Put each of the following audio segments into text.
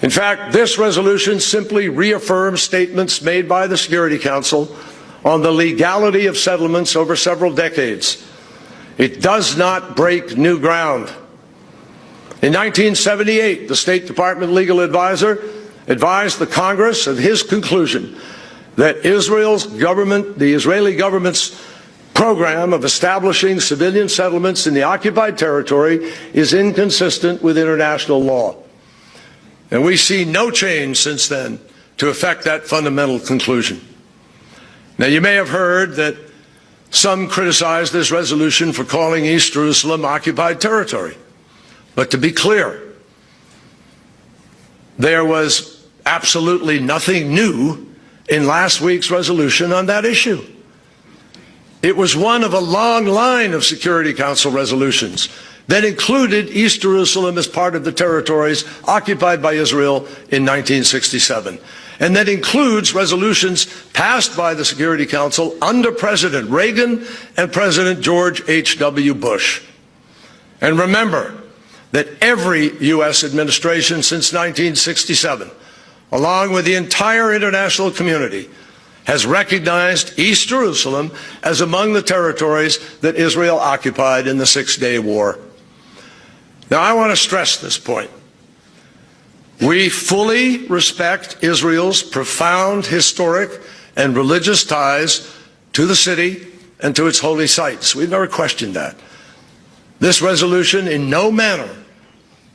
In fact, this resolution simply reaffirms statements made by the Security Council on the legality of settlements over several decades. It does not break new ground. In 1978, the State Department legal advisor advised the Congress of his conclusion that the Israeli government's program of establishing civilian settlements in the occupied territory is inconsistent with international law. And we see no change since then to affect that fundamental conclusion. Now, you may have heard that some criticize this resolution for calling East Jerusalem occupied territory. But to be clear, there was absolutely nothing new in last week's resolution on that issue. It was one of a long line of Security Council resolutions that included East Jerusalem as part of the territories occupied by Israel in 1967, and that includes resolutions passed by the Security Council under President Reagan and President George H.W. Bush. And remember that every U.S. administration since 1967, along with the entire international community, has recognized East Jerusalem as among the territories that Israel occupied in the Six-Day War. Now, I want to stress this point. We fully respect Israel's profound historic and religious ties to the city and to its holy sites. We've never questioned that. This resolution in no manner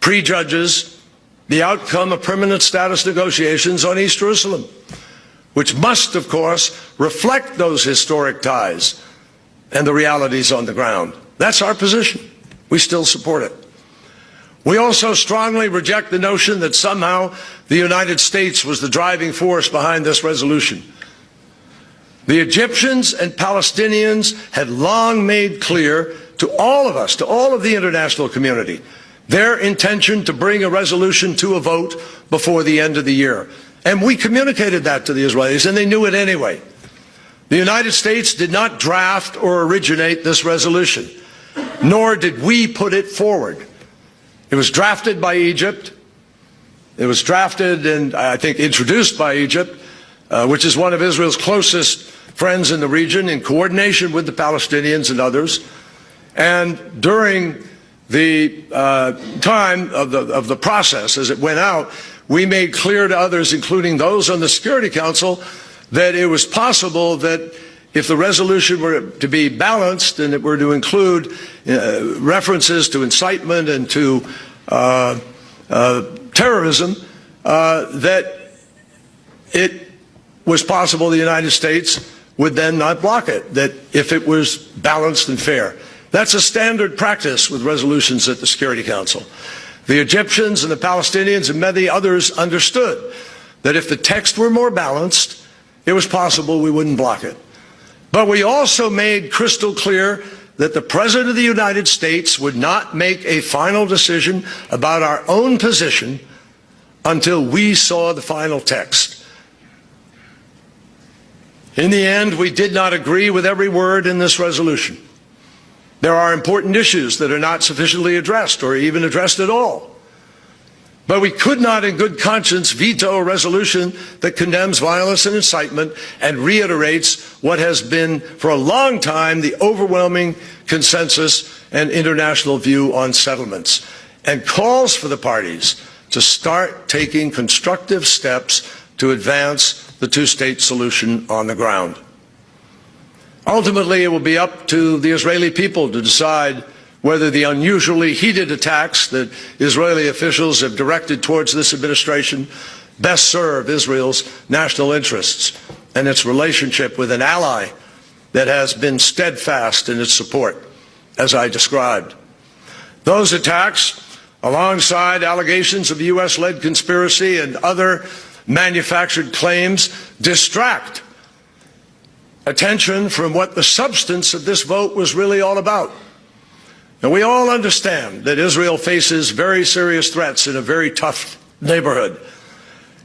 prejudges the outcome of permanent status negotiations on East Jerusalem, which must, of course, reflect those historic ties and the realities on the ground. That's our position. We still support it. We also strongly reject the notion that somehow the United States was the driving force behind this resolution. The Egyptians and Palestinians had long made clear to all of us, to all of the international community, their intention to bring a resolution to a vote before the end of the year. And we communicated that to the Israelis, and they knew it anyway. The United States did not draft or originate this resolution, nor did we put it forward. It was drafted by Egypt. It was drafted and, I think, introduced by Egypt, which is one of Israel's closest friends in the region, in coordination with the Palestinians and others. And during the time of the process, as it went out, we made clear to others, including those on the Security Council, that it was possible that if the resolution were to be balanced and it were to include references to incitement and to terrorism, that it was possible the United States would then not block it, that if it was balanced and fair. That's a standard practice with resolutions at the Security Council. The Egyptians and the Palestinians and many others understood that if the text were more balanced, it was possible we wouldn't block it. But we also made crystal clear that the President of the United States would not make a final decision about our own position until we saw the final text. In the end, we did not agree with every word in this resolution. There are important issues that are not sufficiently addressed or even addressed at all. But we could not in good conscience veto a resolution that condemns violence and incitement and reiterates what has been for a long time the overwhelming consensus and international view on settlements, and calls for the parties to start taking constructive steps to advance the two-state solution on the ground. Ultimately, it will be up to the Israeli people to decide whether the unusually heated attacks that Israeli officials have directed towards this administration best serve Israel's national interests and its relationship with an ally that has been steadfast in its support, as I described. Those attacks, alongside allegations of U.S.-led conspiracy and other manufactured claims, distract attention from what the substance of this vote was really all about. Now, we all understand that Israel faces very serious threats in a very tough neighborhood.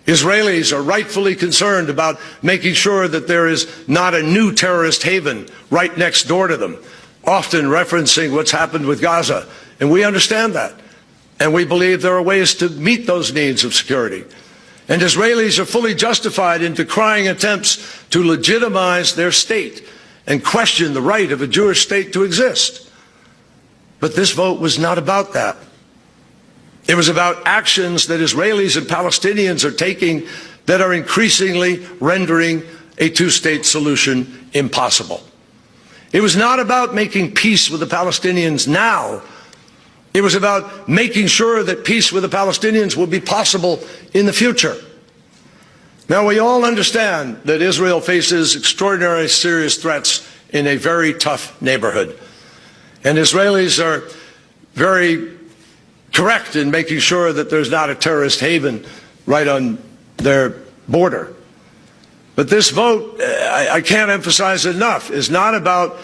Israelis are rightfully concerned about making sure that there is not a new terrorist haven right next door to them, often referencing what's happened with Gaza. And we understand that. and we believe there are ways to meet those needs of security. And Israelis are fully justified in decrying attempts to legitimize their state and question the right of a Jewish state to exist. But this vote was not about that. It was about actions that Israelis and Palestinians are taking that are increasingly rendering a two-state solution impossible. It was not about making peace with the Palestinians now. It was about making sure that peace with the Palestinians will be possible in the future. Now, we all understand that Israel faces extraordinarily serious threats in a very tough neighborhood. And Israelis are very correct in making sure that there's not a terrorist haven right on their border. But this vote, I can't emphasize it enough, is not about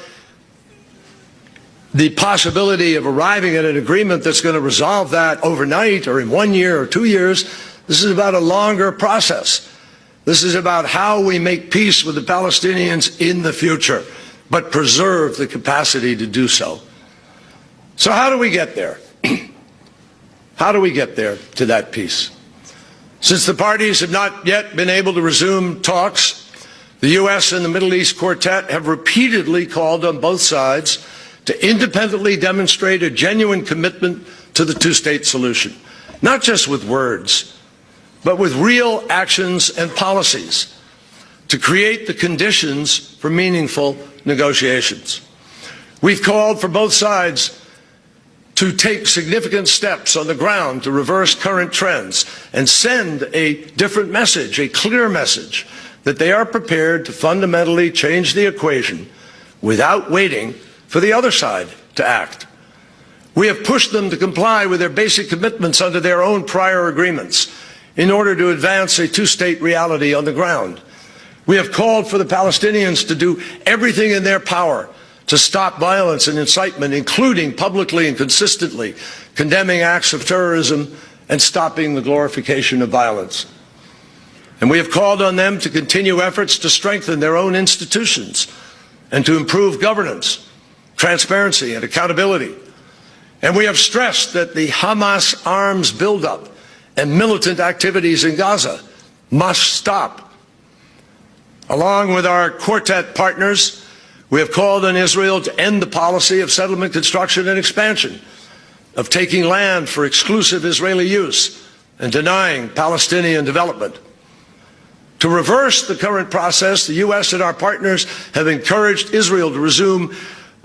the possibility of arriving at an agreement that's going to resolve that overnight or in 1 year or 2 years. This is about a longer process. This is about how we make peace with the Palestinians in the future, but preserve the capacity to do so. So how do we get there? How do we get there to that peace? Since the parties have not yet been able to resume talks, the U.S. and the Middle East Quartet have repeatedly called on both sides to independently demonstrate a genuine commitment to the two-state solution, not just with words, but with real actions and policies to create the conditions for meaningful negotiations. We've called for both sides to take significant steps on the ground to reverse current trends and send a different message, a clear message, that they are prepared to fundamentally change the equation without waiting for the other side to act. We have pushed them to comply with their basic commitments under their own prior agreements in order to advance a two-state reality on the ground. We have called for the Palestinians to do everything in their power to stop violence and incitement, including publicly and consistently condemning acts of terrorism and stopping the glorification of violence. And we have called on them to continue efforts to strengthen their own institutions and to improve governance, transparency, and accountability. And we have stressed that the Hamas arms buildup and militant activities in Gaza must stop. Along with our quartet partners, we have called on Israel to end the policy of settlement construction and expansion, of taking land for exclusive Israeli use and denying Palestinian development. To reverse the current process, the U.S. and our partners have encouraged Israel to resume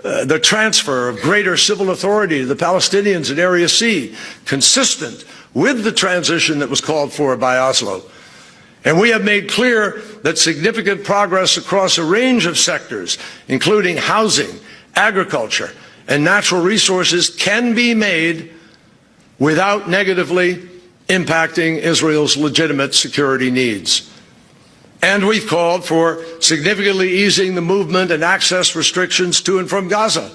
the transfer of greater civil authority to the Palestinians in Area C, consistent with the transition that was called for by Oslo. And we have made clear that significant progress across a range of sectors, including housing, agriculture, and natural resources, can be made without negatively impacting Israel's legitimate security needs. And we've called for significantly easing the movement and access restrictions to and from Gaza,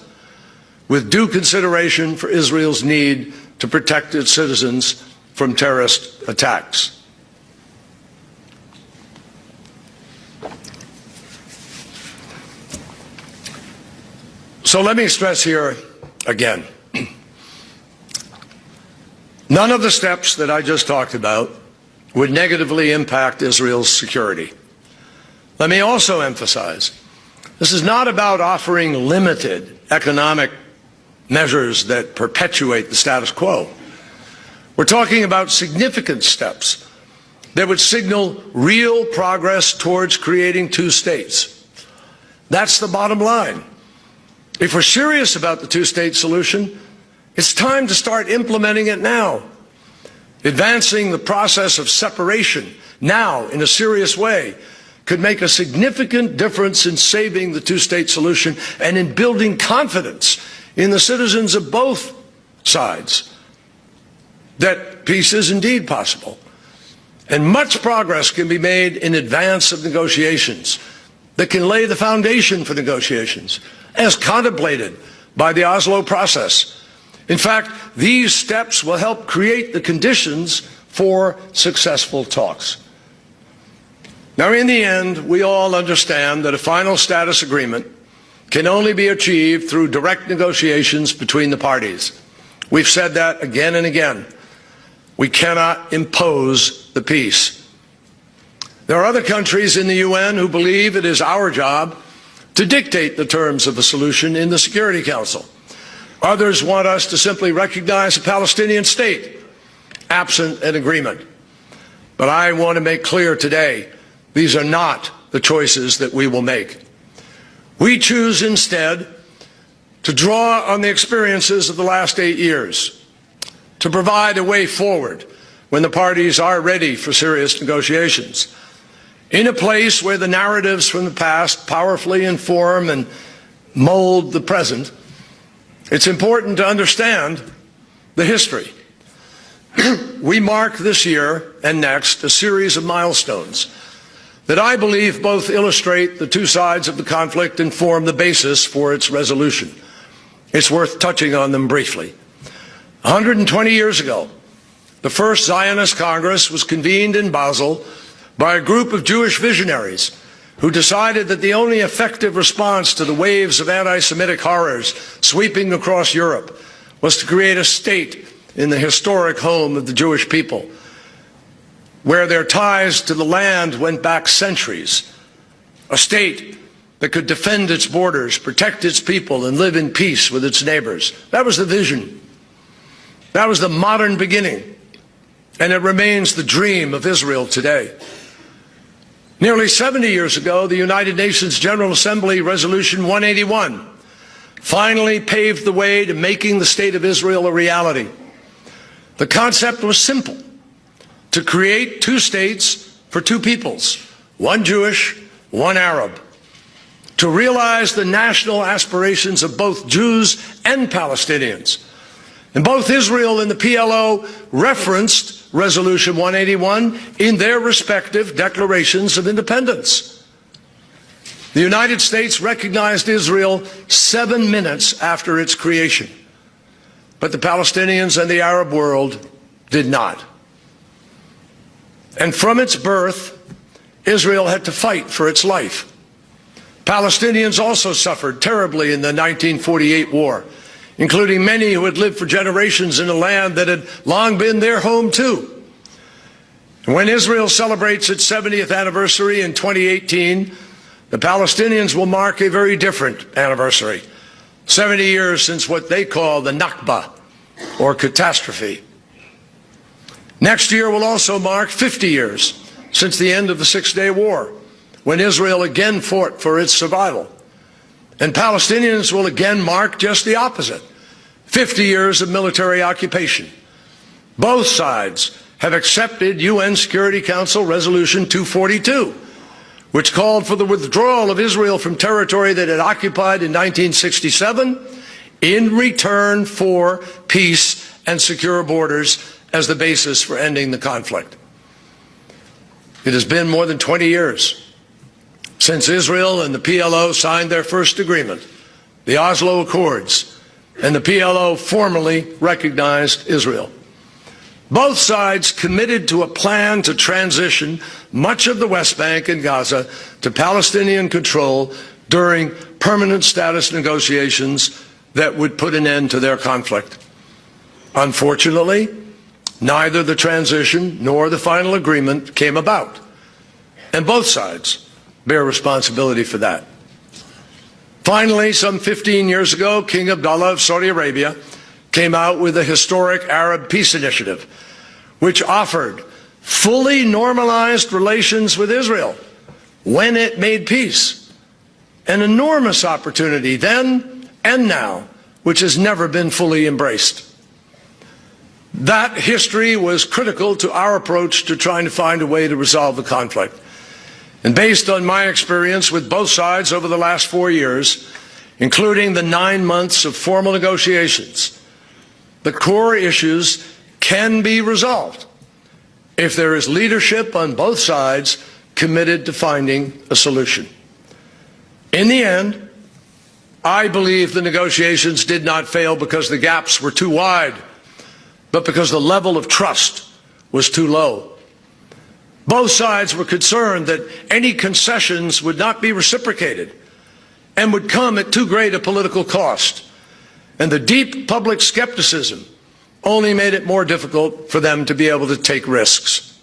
with due consideration for Israel's need to protect its citizens from terrorist attacks. So let me stress here again, none of the steps that I just talked about would negatively impact Israel's security. Let me also emphasize, this is not about offering limited economic measures that perpetuate the status quo. We're talking about significant steps that would signal real progress towards creating two states. That's the bottom line. If we're serious about the two-state solution, it's time to start implementing it now. Advancing the process of separation now in a serious way could make a significant difference in saving the two-state solution and in building confidence in the citizens of both sides that peace is indeed possible. And much progress can be made in advance of negotiations that can lay the foundation for negotiations, as contemplated by the Oslo process. In fact, these steps will help create the conditions for successful talks. Now, in the end, we all understand that a final status agreement can only be achieved through direct negotiations between the parties. We've said that again and again. We cannot impose the peace. There are other countries in the UN who believe it is our job to dictate the terms of a solution in the Security Council. Others want us to simply recognize a Palestinian state, absent an agreement. But I want to make clear today, these are not the choices that we will make. We choose instead to draw on the experiences of the last 8 years, to provide a way forward when the parties are ready for serious negotiations, in a place where the narratives from the past powerfully inform and mold the present. It's important to understand the history. We mark this year and next a series of milestones that I believe both illustrate the two sides of the conflict and form the basis for its resolution. It's worth touching on them briefly. 120 years ago, the first Zionist Congress was convened in Basel by a group of Jewish visionaries who decided that the only effective response to the waves of anti-Semitic horrors sweeping across Europe was to create a state in the historic home of the Jewish people, where their ties to the land went back centuries, a state that could defend its borders, protect its people, and live in peace with its neighbors. That was the vision. That was the modern beginning, and it remains the dream of Israel today. Nearly 70 years ago, the United Nations General Assembly Resolution 181 finally paved the way to making the State of Israel a reality. The concept was simple: to create two states for two peoples, one Jewish, one Arab, to realize the national aspirations of both Jews and Palestinians. And both Israel and the PLO referenced Resolution 181 in their respective declarations of independence. The United States recognized Israel 7 minutes after its creation, but the Palestinians and the Arab world did not. And from its birth, Israel had to fight for its life. Palestinians also suffered terribly in the 1948 war, including many who had lived for generations in a land that had long been their home too. And when Israel celebrates its 70th anniversary in 2018, the Palestinians will mark a very different anniversary, 70 years since what they call the Nakba, or catastrophe. Next year will also mark 50 years since the end of the Six-Day War, when Israel again fought for its survival. And Palestinians will again mark just the opposite: 50 years of military occupation. Both sides have accepted UN Security Council Resolution 242, which called for the withdrawal of Israel from territory that it occupied in 1967 in return for peace and secure borders as the basis for ending the conflict. It has been more than 20 years since Israel and the PLO signed their first agreement, the Oslo Accords, and the PLO formally recognized Israel. Both sides committed to a plan to transition much of the West Bank and Gaza to Palestinian control during permanent status negotiations that would put an end to their conflict. Unfortunately, neither the transition nor the final agreement came about, and both sides bear responsibility for that. Finally, some 15 years ago, King Abdullah of Saudi Arabia came out with a historic Arab peace initiative, which offered fully normalized relations with Israel when it made peace. An enormous opportunity then and now, which has never been fully embraced. That history was critical to our approach to trying to find a way to resolve the conflict. And based on my experience with both sides over the last 4 years, including the 9 months of formal negotiations, the core issues can be resolved if there is leadership on both sides committed to finding a solution. In the end, I believe the negotiations did not fail because the gaps were too wide, but because the level of trust was too low. Both sides were concerned that any concessions would not be reciprocated and would come at too great a political cost. And the deep public skepticism only made it more difficult for them to be able to take risks.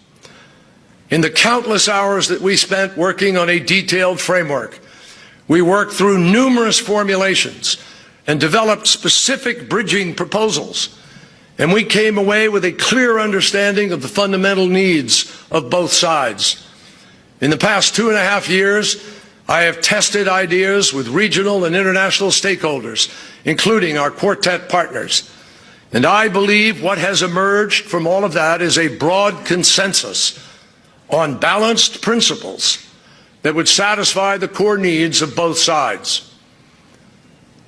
In the countless hours that we spent working on a detailed framework, we worked through numerous formulations and developed specific bridging proposals, and we came away with a clear understanding of the fundamental needs of both sides. In the past 2.5 years, I have tested ideas with regional and international stakeholders, including our quartet partners. And I believe what has emerged from all of that is a broad consensus on balanced principles that would satisfy the core needs of both sides.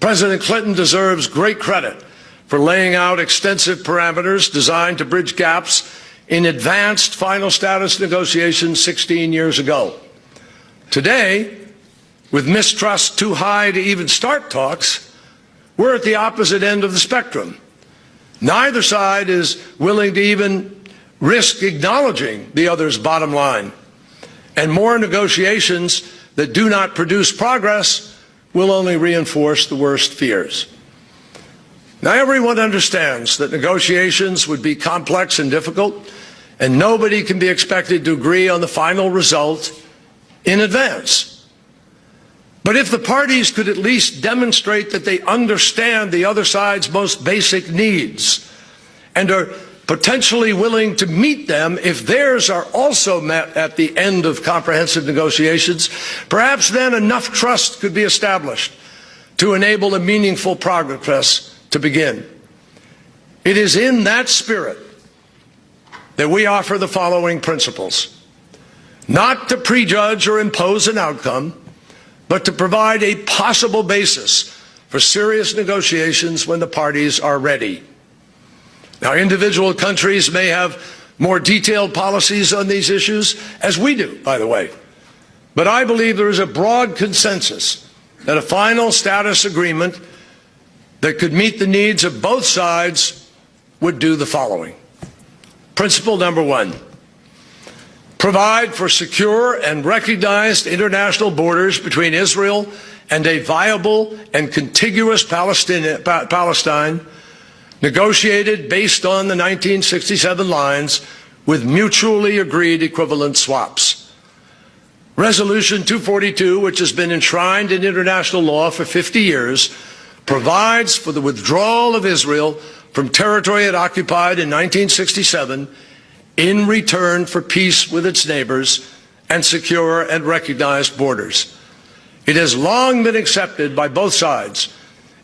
President Clinton deserves great credit for laying out extensive parameters designed to bridge gaps in advanced final status negotiations 16 years ago. Today, with mistrust too high to even start talks, we're at the opposite end of the spectrum. Neither side is willing to even risk acknowledging the other's bottom line. And more negotiations that do not produce progress will only reinforce the worst fears. Now, everyone understands that negotiations would be complex and difficult, and nobody can be expected to agree on the final result in advance. But if the parties could at least demonstrate that they understand the other side's most basic needs and are potentially willing to meet them if theirs are also met at the end of comprehensive negotiations, perhaps then enough trust could be established to enable a meaningful progress to begin. It is in that spirit that we offer the following principles: not to prejudge or impose an outcome, but to provide a possible basis for serious negotiations when the parties are ready. Now, individual countries may have more detailed policies on these issues, as we do, by the way. But I believe there is a broad consensus that a final status agreement that could meet the needs of both sides would do the following. Principle number one: provide for secure and recognized international borders between Israel and a viable and contiguous Palestine, negotiated based on the 1967 lines with mutually agreed equivalent swaps. Resolution 242, which has been enshrined in international law for 50 years, provides for the withdrawal of Israel from territory it occupied in 1967 in return for peace with its neighbors and secure and recognized borders. It has long been accepted by both sides,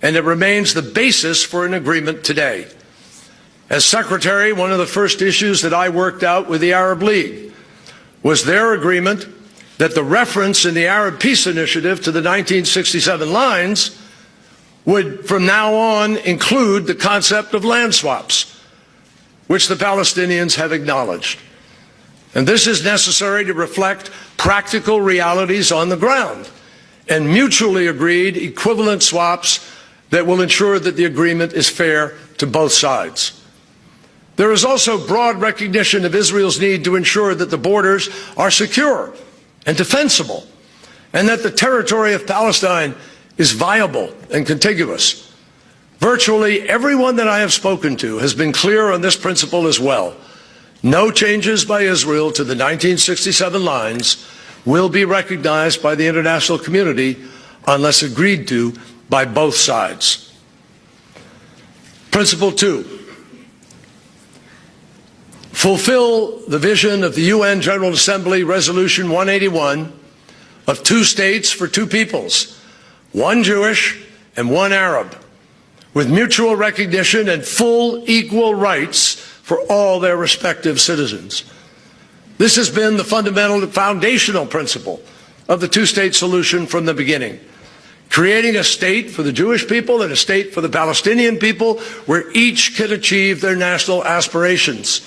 and it remains the basis for an agreement today. As Secretary, one of the first issues that I worked out with the Arab League was their agreement that the reference in the Arab Peace Initiative to the 1967 lines would from now on include the concept of land swaps, which the Palestinians have acknowledged. And this is necessary to reflect practical realities on the ground and mutually agreed equivalent swaps that will ensure that the agreement is fair to both sides. There is also broad recognition of Israel's need to ensure that the borders are secure and defensible, and that the territory of Palestine is viable and contiguous. Virtually everyone that I have spoken to has been clear on this principle as well. No changes by Israel to the 1967 lines will be recognized by the international community unless agreed to by both sides. Principle two: fulfill the vision of the UN General Assembly Resolution 181 of 2 states for 2 peoples, one Jewish and one Arab, with mutual recognition and full equal rights for all their respective citizens. This has been the fundamental, foundational principle of the 2-state solution from the beginning. Creating a state for the Jewish people and a state for the Palestinian people where each can achieve their national aspirations.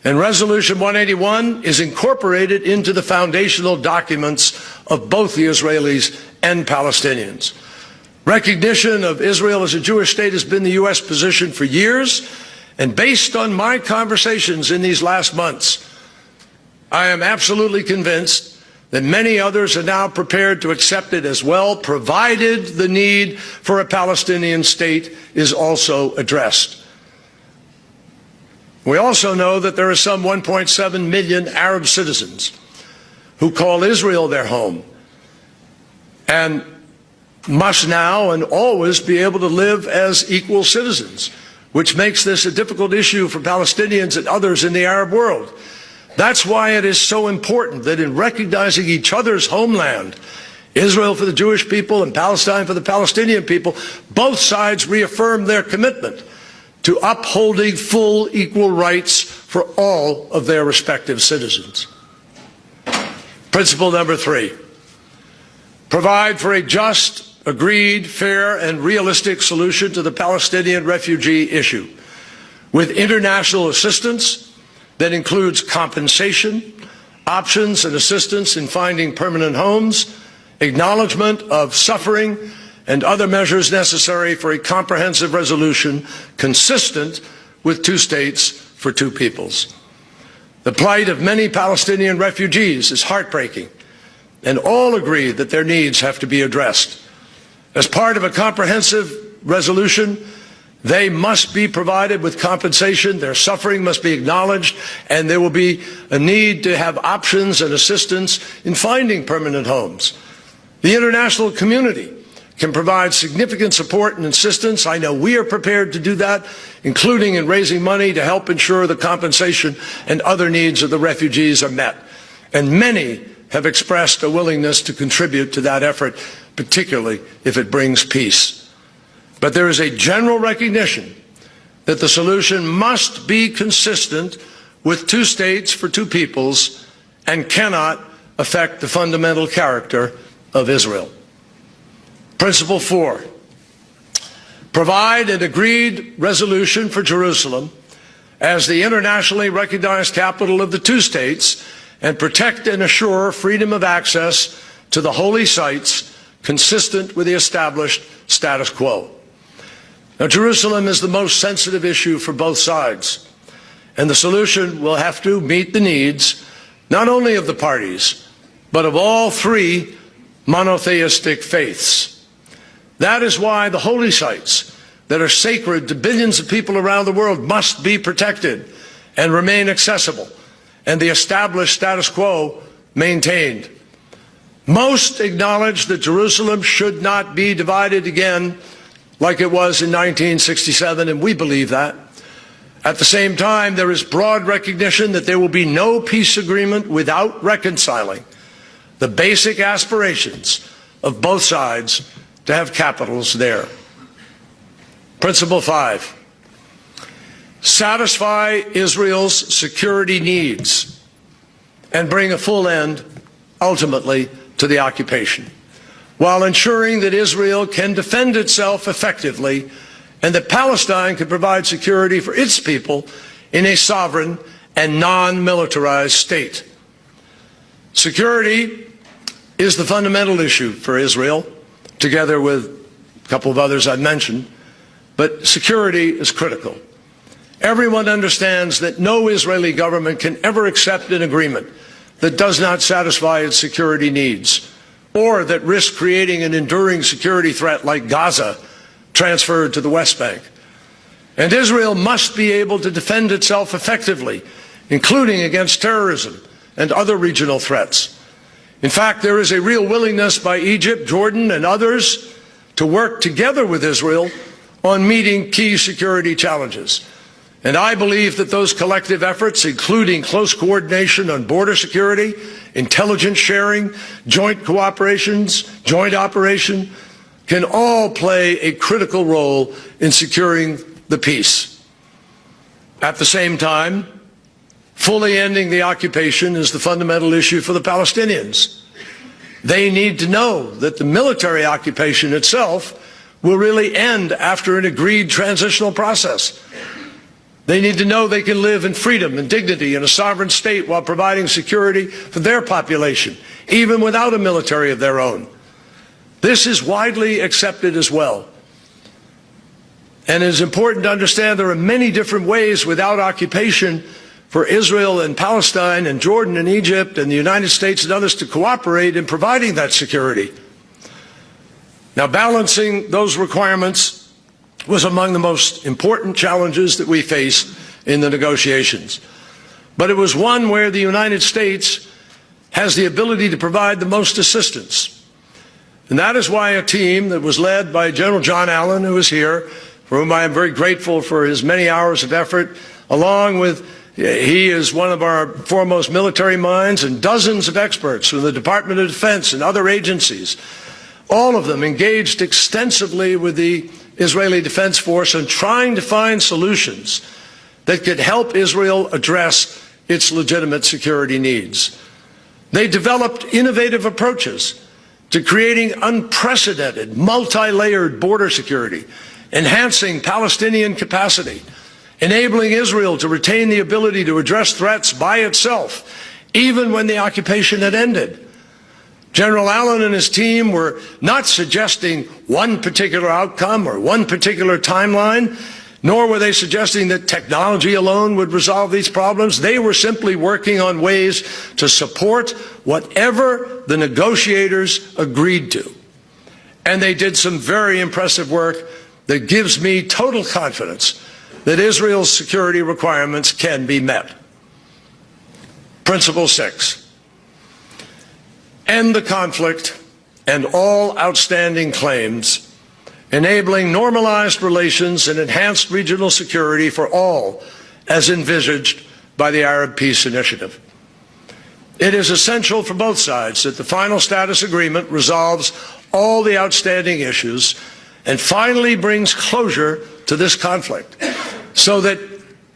And Resolution 181 is incorporated into the foundational documents of both the Israelis and Palestinians. Recognition of Israel as a Jewish state has been the U.S. position for years, and based on my conversations in these last months, I am absolutely convinced that many others are now prepared to accept it as well, provided the need for a Palestinian state is also addressed. We also know that there are some 1.7 million Arab citizens who call Israel their home and must now and always be able to live as equal citizens, which makes this a difficult issue for Palestinians and others in the Arab world. That's why it is so important that in recognizing each other's homeland, Israel for the Jewish people and Palestine for the Palestinian people, both sides reaffirm their commitment to upholding full equal rights for all of their respective citizens. Principle number 3, provide for a just, agreed, fair, and realistic solution to the Palestinian refugee issue, with international assistance that includes compensation, options and assistance in finding permanent homes, acknowledgement of suffering, and other measures necessary for a comprehensive resolution consistent with 2 states for 2 peoples. The plight of many Palestinian refugees is heartbreaking, and all agree that their needs have to be addressed. As part of a comprehensive resolution, they must be provided with compensation, their suffering must be acknowledged, and there will be a need to have options and assistance in finding permanent homes. The international community can provide significant support and assistance. I know we are prepared to do that, including in raising money to help ensure the compensation and other needs of the refugees are met. And many have expressed a willingness to contribute to that effort, particularly if it brings peace. But there is a general recognition that the solution must be consistent with 2 states for 2 peoples and cannot affect the fundamental character of Israel. Principle 4, provide an agreed resolution for Jerusalem as the internationally recognized capital of the 2 states and protect and assure freedom of access to the holy sites consistent with the established status quo. Now, Jerusalem is the most sensitive issue for both sides, and the solution will have to meet the needs not only of the parties, but of all 3 monotheistic faiths. That is why the holy sites that are sacred to billions of people around the world must be protected and remain accessible, and the established status quo maintained. Most acknowledge that Jerusalem should not be divided again like it was in 1967, and we believe that. At the same time, there is broad recognition that there will be no peace agreement without reconciling the basic aspirations of both sides to have capitals there. Principle 5, satisfy Israel's security needs and bring a full end, ultimately, to the occupation, while ensuring that Israel can defend itself effectively and that Palestine can provide security for its people in a sovereign and non-militarized state. Security is the fundamental issue for Israel, together with a couple of others I mentioned, but security is critical. Everyone understands that no Israeli government can ever accept an agreement that does not satisfy its security needs, or that risks creating an enduring security threat like Gaza transferred to the West Bank. And Israel must be able to defend itself effectively, including against terrorism and other regional threats. In fact, there is a real willingness by Egypt, Jordan, and others to work together with Israel on meeting key security challenges. And I believe that those collective efforts, including close coordination on border security, intelligence sharing, joint cooperations, joint operation, can all play a critical role in securing the peace. At the same time, fully ending the occupation is the fundamental issue for the Palestinians. They need to know that the military occupation itself will really end after an agreed transitional process. They need to know they can live in freedom and dignity in a sovereign state while providing security for their population, even without a military of their own. This is widely accepted as well. And it is important to understand there are many different ways without occupation for Israel and Palestine and Jordan and Egypt and the United States and others to cooperate in providing that security. Now, balancing those requirements was among the most important challenges that we face in the negotiations. But it was one where the United States has the ability to provide the most assistance. And that is why a team that was led by General John Allen, who is here, for whom I am very grateful for his many hours of effort, along with, he is one of our foremost military minds, and dozens of experts from the Department of Defense and other agencies, all of them engaged extensively with the Israeli Defense Force in trying to find solutions that could help Israel address its legitimate security needs. They developed innovative approaches to creating unprecedented, multi-layered border security, enhancing Palestinian capacity, enabling Israel to retain the ability to address threats by itself, even when the occupation had ended. General Allen and his team were not suggesting one particular outcome or one particular timeline, nor were they suggesting that technology alone would resolve these problems. They were simply working on ways to support whatever the negotiators agreed to. And they did some very impressive work that gives me total confidence that Israel's security requirements can be met. Principle 6. End the conflict and all outstanding claims, enabling normalized relations and enhanced regional security for all, as envisaged by the Arab Peace Initiative. It is essential for both sides that the final status agreement resolves all the outstanding issues and finally brings closure to this conflict, so that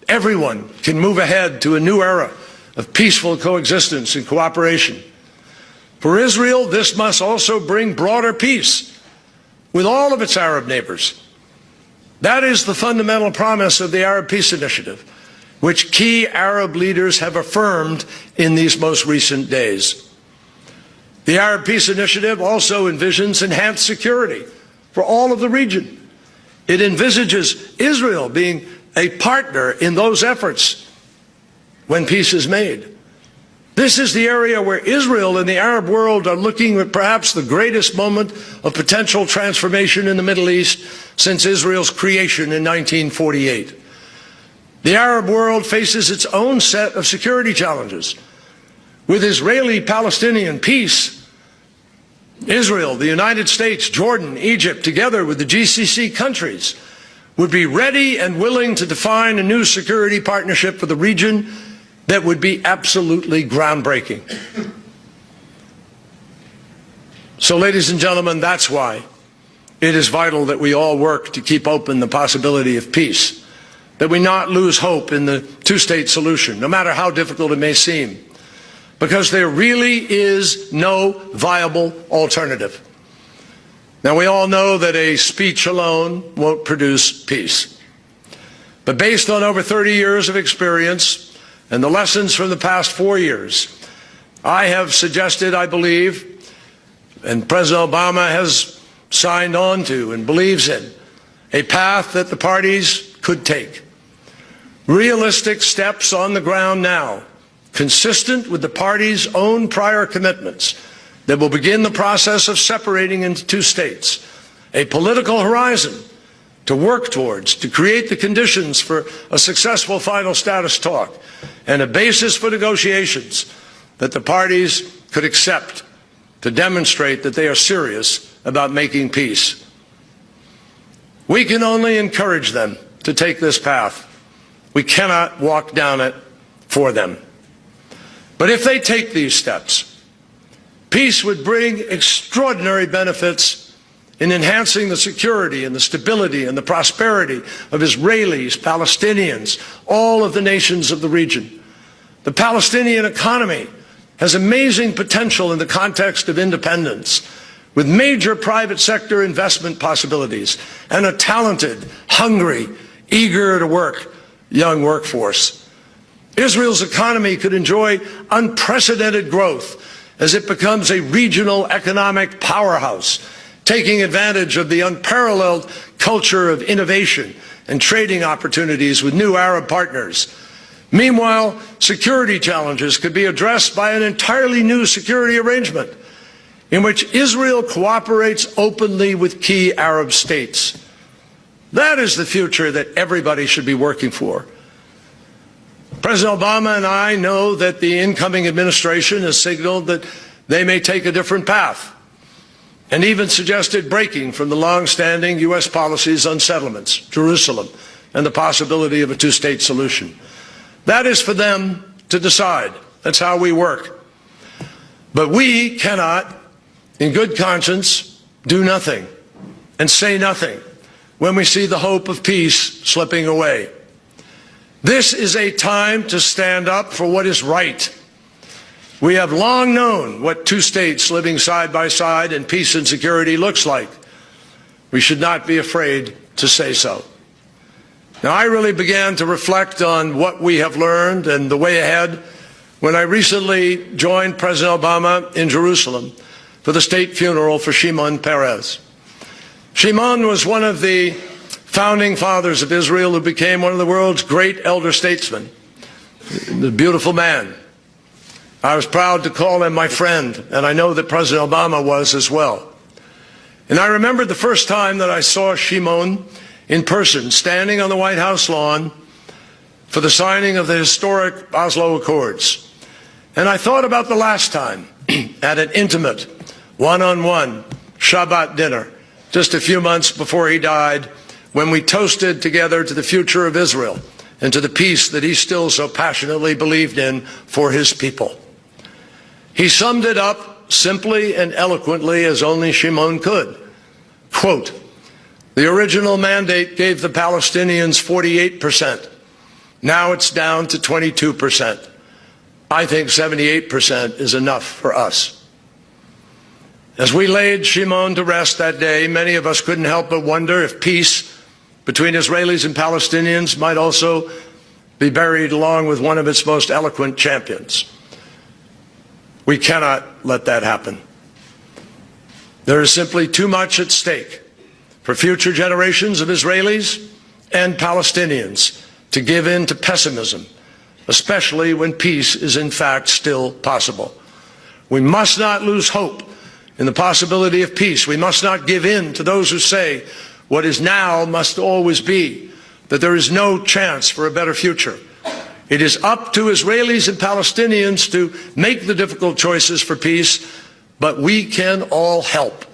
everyone can move ahead to a new era of peaceful coexistence and cooperation. For Israel, this must also bring broader peace with all of its Arab neighbors. That is the fundamental promise of the Arab Peace Initiative, which key Arab leaders have affirmed in these most recent days. The Arab Peace Initiative also envisions enhanced security for all of the region. It envisages Israel being a partner in those efforts when peace is made. This is the area where Israel and the Arab world are looking at perhaps the greatest moment of potential transformation in the Middle East since Israel's creation in 1948. The Arab world faces its own set of security challenges. With Israeli-Palestinian peace, Israel, the United States, Jordan, Egypt, together with the GCC countries, would be ready and willing to define a new security partnership for the region that would be absolutely groundbreaking. So, ladies and gentlemen, that's why it is vital that we all work to keep open the possibility of peace, that we not lose hope in the two-state solution, no matter how difficult it may seem, because there really is no viable alternative. Now, we all know that a speech alone won't produce peace. But based on over 30 years of experience and the lessons from the past 4 years, I have suggested, I believe, and President Obama has signed on to and believes in, a path that the parties could take. Realistic steps on the ground now, consistent with the parties' own prior commitments, that will begin the process of separating into two states, a political horizon to work towards, to create the conditions for a successful final status talk, and a basis for negotiations that the parties could accept to demonstrate that they are serious about making peace. We can only encourage them to take this path. We cannot walk down it for them. But if they take these steps, peace would bring extraordinary benefits in enhancing the security and the stability and the prosperity of Israelis, Palestinians, all of the nations of the region. The Palestinian economy has amazing potential in the context of independence, with major private sector investment possibilities and a talented, hungry, eager to work young workforce. Israel's economy could enjoy unprecedented growth as it becomes a regional economic powerhouse, taking advantage of the unparalleled culture of innovation and trading opportunities with new Arab partners. Meanwhile, security challenges could be addressed by an entirely new security arrangement in which Israel cooperates openly with key Arab states. That is the future that everybody should be working for. President Obama and I know that the incoming administration has signaled that they may take a different path, and even suggested breaking from the long-standing U.S. policies on settlements, Jerusalem, and the possibility of a two-state solution. That is for them to decide. That's how we work. But we cannot, in good conscience, do nothing and say nothing when we see the hope of peace slipping away. This is a time to stand up for what is right. We have long known what two states living side by side in peace and security looks like. We should not be afraid to say so. Now, I really began to reflect on what we have learned and the way ahead when I recently joined President Obama in Jerusalem for the state funeral for Shimon Peres. Shimon was one of the founding fathers of Israel who became one of the world's great elder statesmen, a beautiful man. I was proud to call him my friend, and I know that President Obama was as well. And I remember the first time that I saw Shimon in person, standing on the White House lawn for the signing of the historic Oslo Accords. And I thought about the last time at an intimate, one-on-one Shabbat dinner, just a few months before he died, when we toasted together to the future of Israel and to the peace that he still so passionately believed in for his people. He summed it up simply and eloquently as only Shimon could. Quote, "The original mandate gave the Palestinians 48%. Now it's down to 22%. I think 78% is enough for us." As we laid Shimon to rest that day, many of us couldn't help but wonder if peace between Israelis and Palestinians might also be buried along with one of its most eloquent champions. We cannot let that happen. There is simply too much at stake for future generations of Israelis and Palestinians to give in to pessimism, especially when peace is in fact still possible. We must not lose hope in the possibility of peace. We must not give in to those who say what is now must always be, that there is no chance for a better future. It is up to Israelis and Palestinians to make the difficult choices for peace, but we can all help.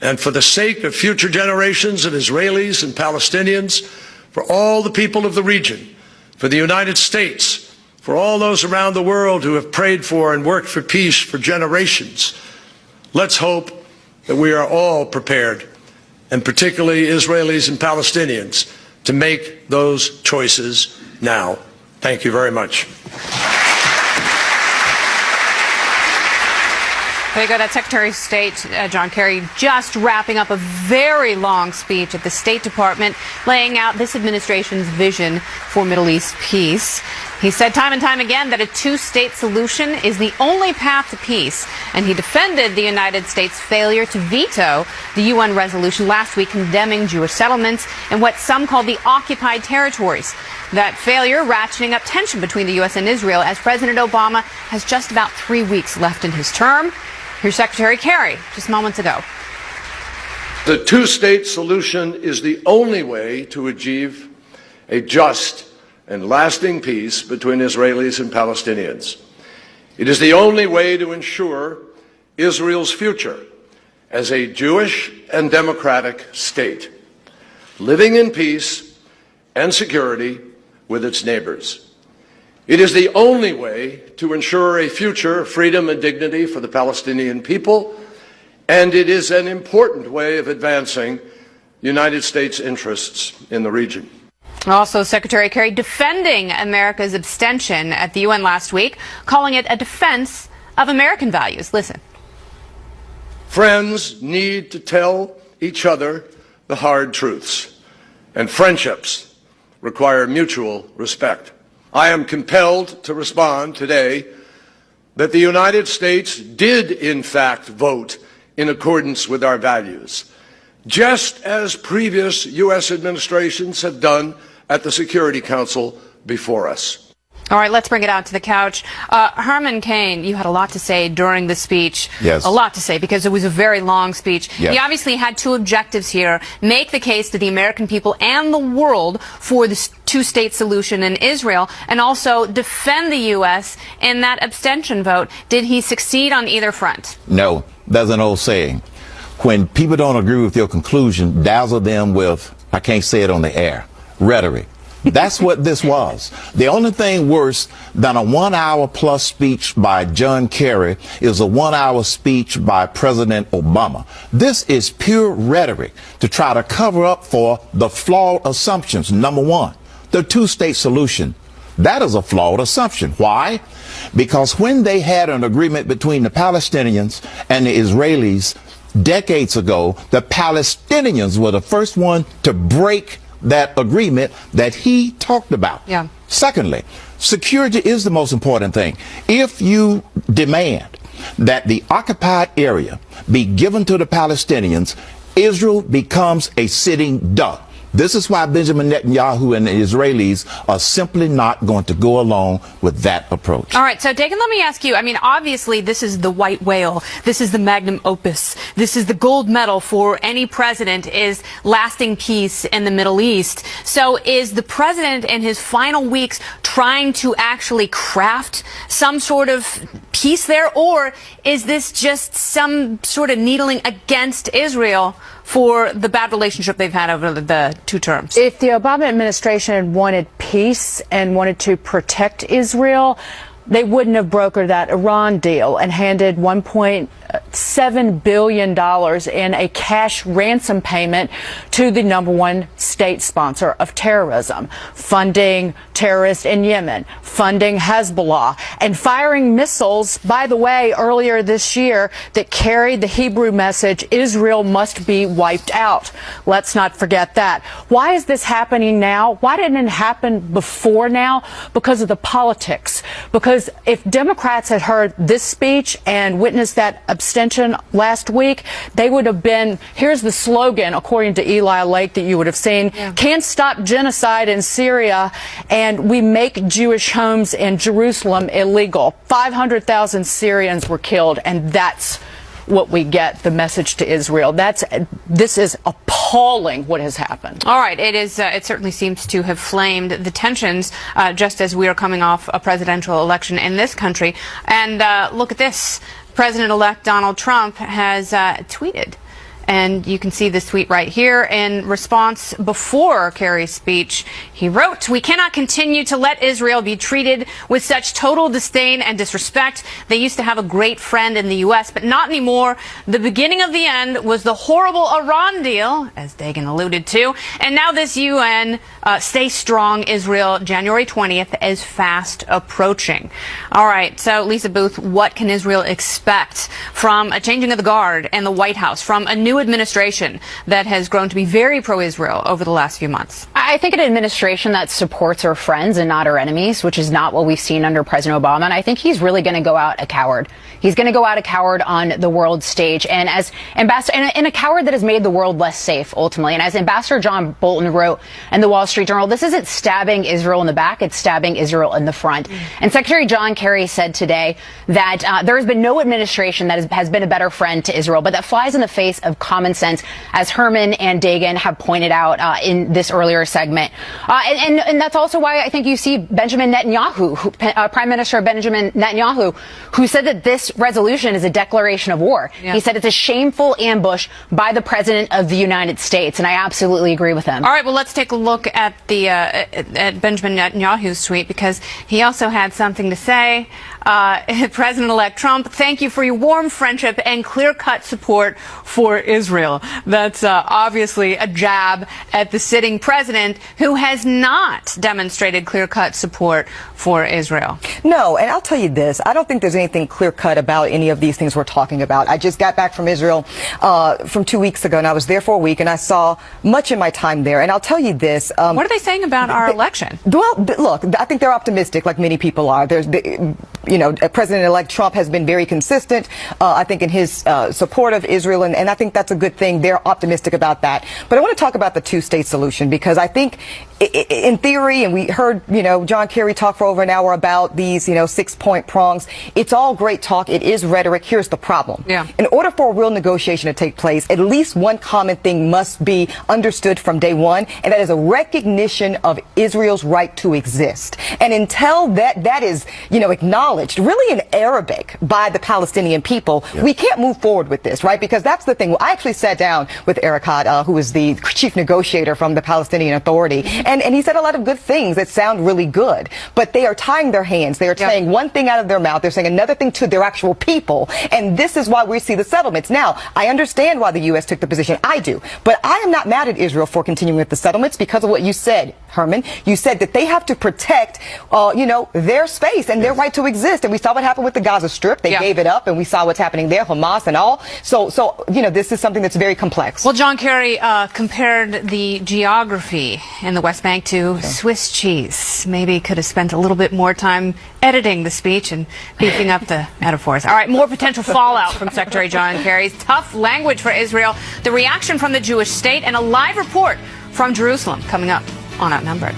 And for the sake of future generations of Israelis and Palestinians, for all the people of the region, for the United States, for all those around the world who have prayed for and worked for peace for generations, let's hope that we are all prepared, and particularly Israelis and Palestinians, to make those choices now. Thank you very much. There you go. That's Secretary of State John Kerry just wrapping up a very long speech at the State Department, laying out this administration's vision for Middle East peace. He said time and time again that a two-state solution is the only path to peace, and he defended the United States' failure to veto the UN resolution last week condemning Jewish settlements in what some call the occupied territories. That failure ratcheting up tension between the U.S. and Israel as President Obama has just about 3 weeks left in his term. Here's Secretary Kerry just moments ago. The two-state solution is the only way to achieve a just and lasting peace between Israelis and Palestinians. It is the only way to ensure Israel's future as a Jewish and democratic state, living in peace and security with its neighbors. It is the only way to ensure a future of freedom and dignity for the Palestinian people, and it is an important way of advancing United States interests in the region. Also, Secretary Kerry defending America's abstention at the UN last week, calling it a defense of American values. Listen. Friends need to tell each other the hard truths, and friendships require mutual respect. I am compelled to respond today that the United States did, in fact, vote in accordance with our values, just as previous U.S. administrations have done at the Security Council before us. All right, let's bring it out to the couch. Herman Cain, you had a lot to say during the speech. Yes. A lot to say because it was a very long speech. Yes. He obviously had two objectives here. Make the case to the American people and the world for this two-state solution in Israel, and also defend the U.S. in that abstention vote. Did he succeed on either front? No. There's an old saying. When people don't agree with your conclusion, dazzle them with, I can't say it on the air, rhetoric. That's what this was. The only thing worse than a 1 hour plus speech by John Kerry is a 1 hour speech by President Obama. This is pure rhetoric to try to cover up for the flawed assumptions. Number one, the two-state solution. That is a flawed assumption. Why? Because when they had an agreement between the Palestinians and the Israelis decades ago, the Palestinians were the first one to break that agreement that he talked about. Yeah. Secondly, security is the most important thing. If you demand that the occupied area be given to the Palestinians, Israel becomes a sitting duck. This is why Benjamin Netanyahu and the Israelis are simply not going to go along with that approach. All right, so Dagan, let me ask you, I mean, obviously this is the white whale. This is the magnum opus. This is the gold medal for any president, is lasting peace in the Middle East. So is the president in his final weeks trying to actually craft some sort of peace there, or is this just some sort of needling against Israel for the bad relationship they've had over the two terms? If the Obama administration wanted peace and wanted to protect Israel, they wouldn't have brokered that Iran deal and handed $1.7 billion in a cash ransom payment to the #1 state sponsor of terrorism, funding terrorists in Yemen, funding Hezbollah, and firing missiles, by the way, earlier this year that carried the Hebrew message, Israel must be wiped out. Let's not forget that. Why is this happening now? Why didn't it happen before now? Because of the politics. Because if Democrats had heard this speech and witnessed that abstention last week, they would have been, here's the slogan, according to Eli Lake, that you would have seen, can't stop genocide in Syria, and we make Jewish homes in Jerusalem illegal. 500,000 Syrians were killed, and that's what we get, the message to Israel. This is appalling what has happened. All right, it is. It certainly seems to have flamed the tensions just as we are coming off a presidential election in this country. And look at this. President-elect Donald Trump has tweeted. And you can see this tweet right here. In response before Kerry's speech, he wrote, "We cannot continue to let Israel be treated with such total disdain and disrespect. They used to have a great friend in the U.S., but not anymore. The beginning of the end was the horrible Iran deal," as Dagan alluded to. "And now this UN Stay Strong Israel January 20th is fast approaching." All right, so Lisa Booth, what can Israel expect from a changing of the guard in the White House, from a new administration that has grown to be very pro-Israel over the last few months? I think an administration that supports our friends and not our enemies, which is not what we've seen under President Obama. And I think he's really going to go out a coward. He's going to go out a coward on the world stage, and as ambassador, and a coward that has made the world less safe, ultimately. And as Ambassador John Bolton wrote in the Wall Street Journal, this isn't stabbing Israel in the back, it's stabbing Israel in the front. And Secretary John Kerry said today that there has been no administration that has been a better friend to Israel, but that flies in the face of common sense, as Herman and Dagan have pointed out in this earlier segment. And that's also why I think you see Benjamin Netanyahu, Prime Minister Benjamin Netanyahu, who said that this resolution is a declaration of war. Yeah. He said it's a shameful ambush by the President of the United States, and I absolutely agree with him. All right, well, let's take a look at the at Benjamin Netanyahu's tweet, because he also had something to say. President-elect Trump, thank you for your warm friendship and clear-cut support for Israel. That's obviously a jab at the sitting president, who has not demonstrated clear-cut support for Israel. No, and I'll tell you this. I don't think there's anything clear-cut about any of these things we're talking about. I just got back from Israel from 2 weeks ago, and I was there for a week, and I saw much in my time there. And I'll tell you this. What are they saying about our election? Well, look, I think they're optimistic, like many people are. President-elect Trump has been very consistent, I think, in his support of Israel, and I think that's a good thing. They're optimistic about that. But I want to talk about the two-state solution, because I think in theory, and we heard, John Kerry talk for over an hour about these, 6-point prongs. It's all great talk. It is rhetoric. Here's the problem. Yeah. In order for a real negotiation to take place, at least one common thing must be understood from day one, and that is a recognition of Israel's right to exist. And until that is, acknowledged, really in Arabic by the Palestinian people, we can't move forward with this, right? Because that's the thing. I actually sat down with Erekat, who is the chief negotiator from the Palestinian Authority, and he said a lot of good things that sound really good, but they are tying their hands. They are saying one thing out of their mouth. They're saying another thing to their actual people. And this is why we see the settlements. Now, I understand why the U.S. took the position. I do. But I am not mad at Israel for continuing with the settlements because of what you said, Herman. You said that they have to protect, their space and their right to exist. And we saw what happened with the Gaza Strip. They gave it up, and we saw what's happening there, Hamas and all. So this is something that's very complex. Well, John Kerry compared the geography in the West Bank to Swiss cheese. Maybe could have spent a little bit more time editing the speech and beefing up the metaphors. All right, more potential fallout from Secretary John Kerry's tough language for Israel, the reaction from the Jewish state, and a live report from Jerusalem coming up on Outnumbered.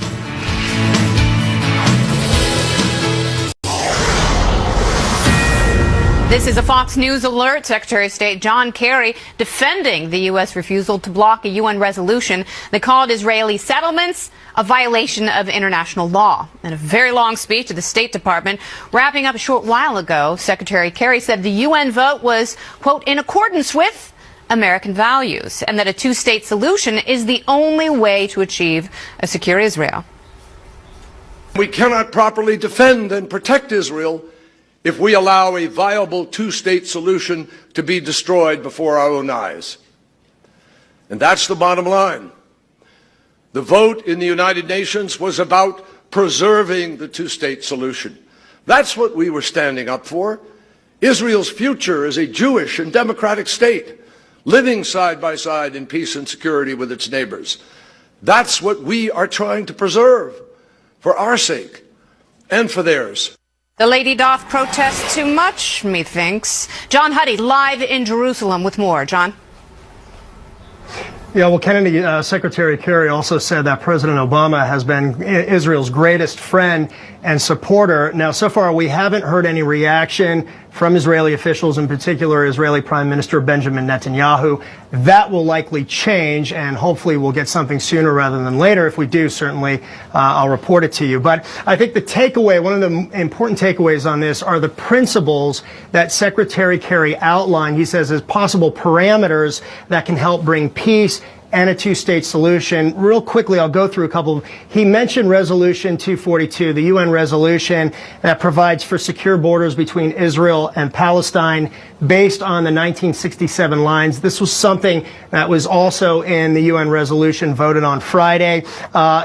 This is a Fox News alert. Secretary of State John Kerry defending the U.S. refusal to block a UN resolution that called Israeli settlements a violation of international law. In a very long speech to the State Department, wrapping up a short while ago, Secretary Kerry said the UN vote was, quote, in accordance with American values, and that a two-state solution is the only way to achieve a secure Israel. We cannot properly defend and protect Israel if we allow a viable two-state solution to be destroyed before our own eyes. And that's the bottom line. The vote in the United Nations was about preserving the two-state solution. That's what we were standing up for. Israel's future as a Jewish and democratic state, living side by side in peace and security with its neighbors. That's what we are trying to preserve for our sake and for theirs. The lady doth protest too much, methinks. John Huddy, live in Jerusalem with more. John? Yeah, well, Kennedy, Secretary Kerry also said that President Obama has been Israel's greatest friend and supporter. Now, so far, we haven't heard any reaction from Israeli officials, in particular Israeli Prime Minister Benjamin Netanyahu. That will likely change, and hopefully we'll get something sooner rather than later. If we do, certainly I'll report it to you. But I think the takeaway, one of the important takeaways on this are the principles that Secretary Kerry outlined, he says, as possible parameters that can help bring peace and a two-state solution. Real quickly, I'll go through a couple. He mentioned Resolution 242, the UN resolution that provides for secure borders between Israel and Palestine based on the 1967 lines. This was something that was also in the UN resolution voted on Friday.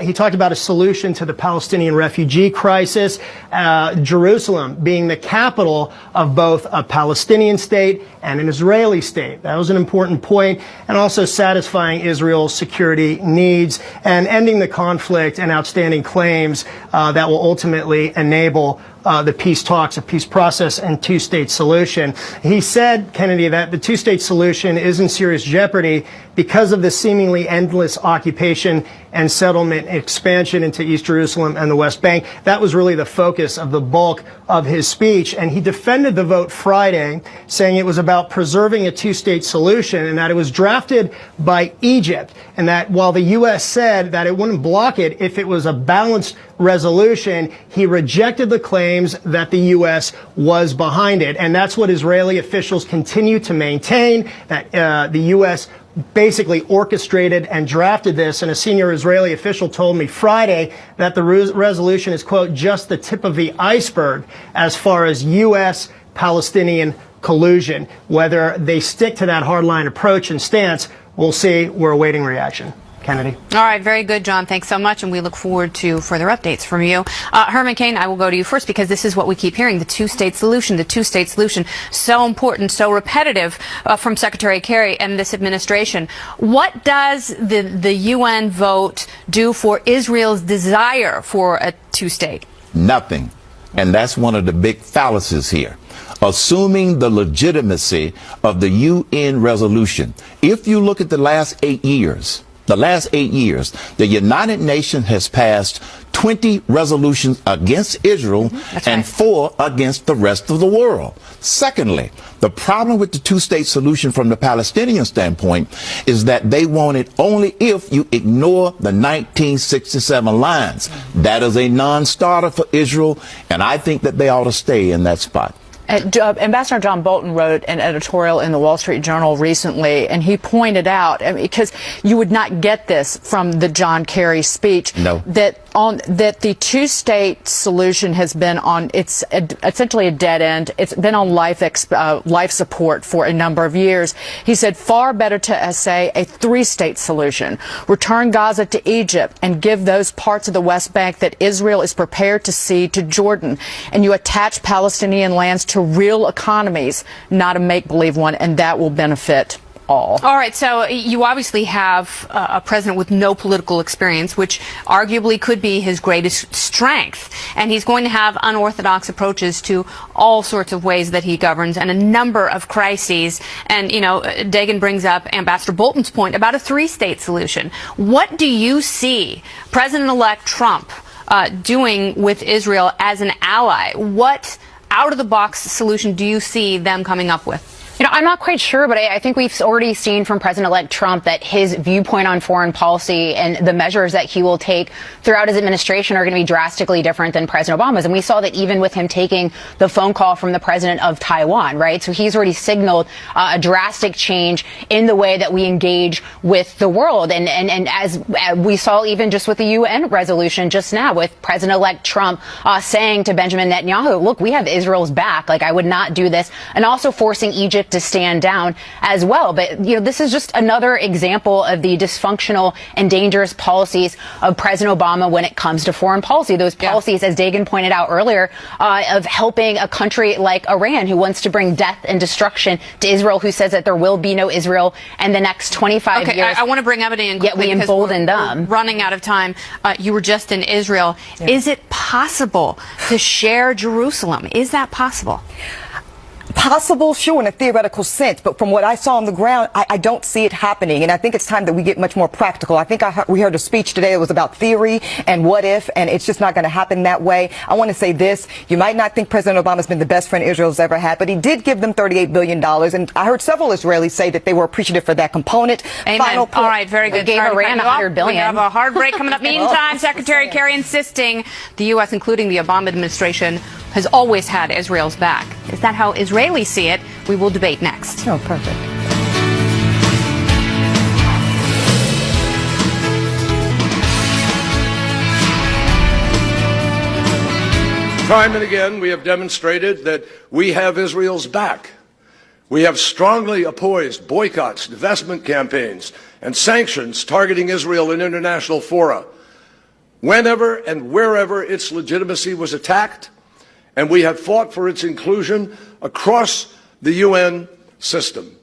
He talked about a solution to the Palestinian refugee crisis, Jerusalem being the capital of both a Palestinian state and an Israeli state. That was an important point, and also satisfying Israel's security needs and ending the conflict and outstanding claims that will ultimately enable the peace talks, a peace process, and two-state solution. He said, Kennedy, that the two-state solution is in serious jeopardy because of the seemingly endless occupation and settlement expansion into East Jerusalem and the West Bank. That was really the focus of the bulk of his speech. And he defended the vote Friday, saying it was about preserving a two-state solution and that it was drafted by Egypt, and that while the U.S. said that it wouldn't block it if it was a balanced resolution, he rejected the claims that the U.S. was behind it. And that's what Israeli officials continue to maintain, that the U.S. basically orchestrated and drafted this. And a senior Israeli official told me Friday that the resolution is, quote, just the tip of the iceberg as far as U.S.-Palestinian collusion. Whether they stick to that hardline approach and stance, we'll see. We're awaiting reaction. Kennedy. All right, very good, John. Thanks so much, and we look forward to further updates from you. Herman Cain, I will go to you first because this is what we keep hearing, the two-state solution, the two-state solution. So important, so repetitive from Secretary Kerry and this administration. What does the UN vote do for Israel's desire for a two-state? Nothing. And that's one of the big fallacies here. Assuming the legitimacy of the UN resolution. If you look at the last 8 years, the last 8 years, the United Nations has passed 20 resolutions against Israel and 4 against the rest of the world. Secondly, the problem with the two-state solution from the Palestinian standpoint is that they want it only if you ignore the 1967 lines. That is a non-starter for Israel, and I think that they ought to stay in that spot. Ambassador John Bolton wrote an editorial in the Wall Street Journal recently, and he pointed out, because you would not get this from the John Kerry speech, that the two-state solution has been on, it's essentially a dead end. It's been on life support for a number of years. He said, far better to say a three-state solution. Return Gaza to Egypt and give those parts of the West Bank that Israel is prepared to cede to Jordan. And you attach Palestinian lands to real economies, not a make-believe one, and that will benefit all. All right, so you obviously have a president with no political experience, which arguably could be his greatest strength. And he's going to have unorthodox approaches to all sorts of ways that he governs and a number of crises. And, you know, Dagan brings up Ambassador Bolton's point about a three-state solution. What do you see President-elect Trump doing with Israel as an ally? What out-of-the-box solution do you see them coming up with? You know, I'm not quite sure, but I think we've already seen from President-elect Trump that his viewpoint on foreign policy and the measures that he will take throughout his administration are going to be drastically different than President Obama's. And we saw that even with him taking the phone call from the president of Taiwan, right? So he's already signaled a drastic change in the way that we engage with the world. And as we saw even just with the UN resolution just now with President-elect Trump saying to Benjamin Netanyahu, look, we have Israel's back. Like, I would not do this. And also forcing Egypt to stand down as well. But, you know, this is just another example of the dysfunctional and dangerous policies of President Obama when it comes to foreign policy. Those policies, as Dagan pointed out earlier, of helping a country like Iran who wants to bring death and destruction to Israel, who says that there will be no Israel in the next 25 years. I want to bring Ebony in quickly. Yet we embolden them. We're running out of time. You were just in Israel. Is it possible to share Jerusalem? Is that possible? Possible, sure, in a theoretical sense, but from what I saw on the ground, I don't see it happening, and I think it's time that we get much more practical. I think we heard a speech today that was about theory and what if, and it's just not going to happen that way. I want to say this. You might not think President Obama's been the best friend Israel's ever had, but he did give them $38 billion, and I heard several Israelis say that they were appreciative for that component. Amen. All right, very good. Gave Iran $100 billion. We have a hard break coming up. Meantime, Secretary Kerry insisting the U.S., including the Obama administration, has always had Israel's back. Is that how Israelis see it? We will debate next. Oh, perfect. Time and again, we have demonstrated that we have Israel's back. We have strongly opposed boycotts, divestment campaigns, and sanctions targeting Israel in international fora, whenever and wherever its legitimacy was attacked, and we have fought for its inclusion across the UN system.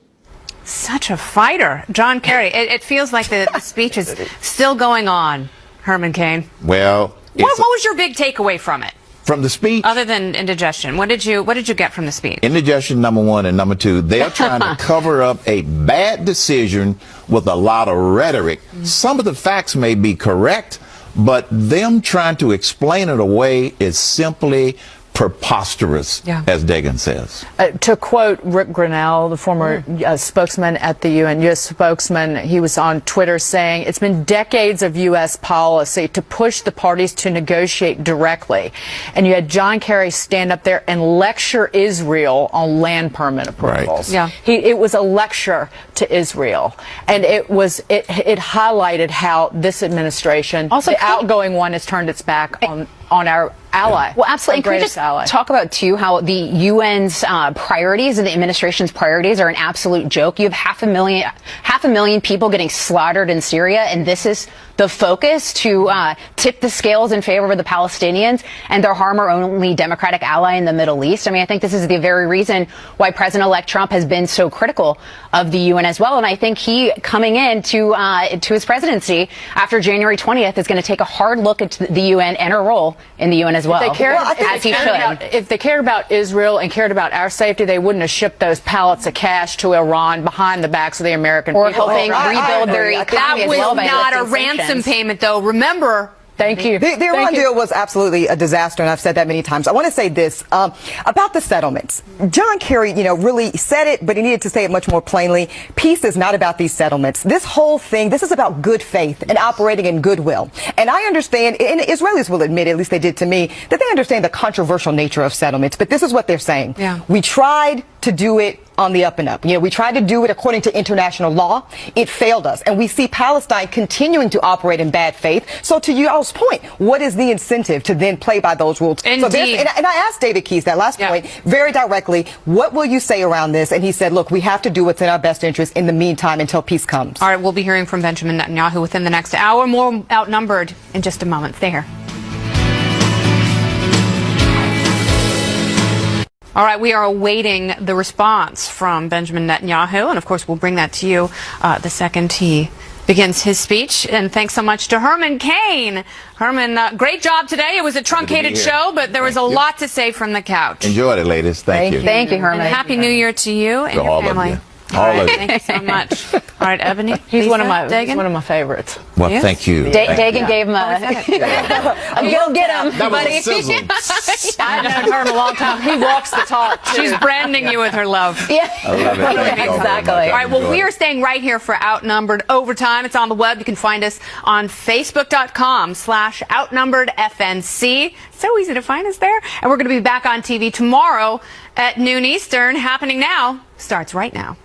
Such a fighter. John Kerry, it feels like the speech is still going on, Herman Cain. Well, what was your big takeaway from it? From the speech? Other than indigestion, what did you get from the speech? Indigestion, number one, and number two, they're trying to cover up a bad decision with a lot of rhetoric. Some of the facts may be correct, but them trying to explain it away is simply preposterous, as Dagan says. To quote Rick Grinnell, the former spokesman at the UN, U.S. spokesman, he was on Twitter saying, it's been decades of U.S. policy to push the parties to negotiate directly. And you had John Kerry stand up there and lecture Israel on land permit approvals. Right. It was a lecture to Israel. And it highlighted how this administration, also the outgoing one, has turned its back on our ally. Well, absolutely. Can we just talk about, too, how the UN's priorities and the administration's priorities are an absolute joke? You have half a million people getting slaughtered in Syria, and this is the focus to tip the scales in favor of the Palestinians and their harm our only democratic ally in the Middle East. I mean, I think this is the very reason why President-elect Trump has been so critical of the UN as well. And I think he, coming in to his presidency after January 20th, is going to take a hard look at the UN and her role in the UN as well. If they cared about Israel and cared about our safety, they wouldn't have shipped those pallets of cash to Iran behind the backs of the American people. Or helping rebuild their economy as well. That was not a ransom payment, though. Remember. Thank you. The Iran deal was absolutely a disaster, and I've said that many times. I want to say this about the settlements. John Kerry, really said it, but he needed to say it much more plainly. Peace is not about these settlements. This whole thing, this is about good faith and operating in goodwill. And I understand, and Israelis will admit, at least they did to me, that they understand the controversial nature of settlements. But this is what they're saying. Yeah. We tried to do it on the up and up. We tried to do it according to international law. It failed us. And we see Palestine continuing to operate in bad faith. So to y'all's point, what is the incentive to then play by those rules? Indeed. So and I asked David Keyes that last point very directly, what will you say around this? And he said, look, we have to do what's in our best interest in the meantime until peace comes. All right, we'll be hearing from Benjamin Netanyahu within the next hour. More Outnumbered in just a moment. Stay here. All right, we are awaiting the response from Benjamin Netanyahu, and of course we'll bring that to you the second he begins his speech. And thanks so much to Herman Cain. Herman, great job today. It was a truncated show, but there was a lot to say from the couch. Enjoyed it, ladies. Thank you. Thank you, Herman. And Happy New Year to you and your family. All of you. Thank you so much. All right, Ebony. He's Lisa, one of my Dagan? one of my favorites. Well, thank you. Dagan gave him a. Go get him, That was buddy. a sizzle. I've known Herman a long time. He walks the talk. She's branding you with her love. Yeah. I love it. Thank you all very much. Exactly. All right, well, we are staying right here for Outnumbered Overtime. It's on the web. You can find us on Facebook.com/OutnumberedFNC. So easy to find us there. And we're going to be back on TV tomorrow at noon Eastern. Happening Now starts right now.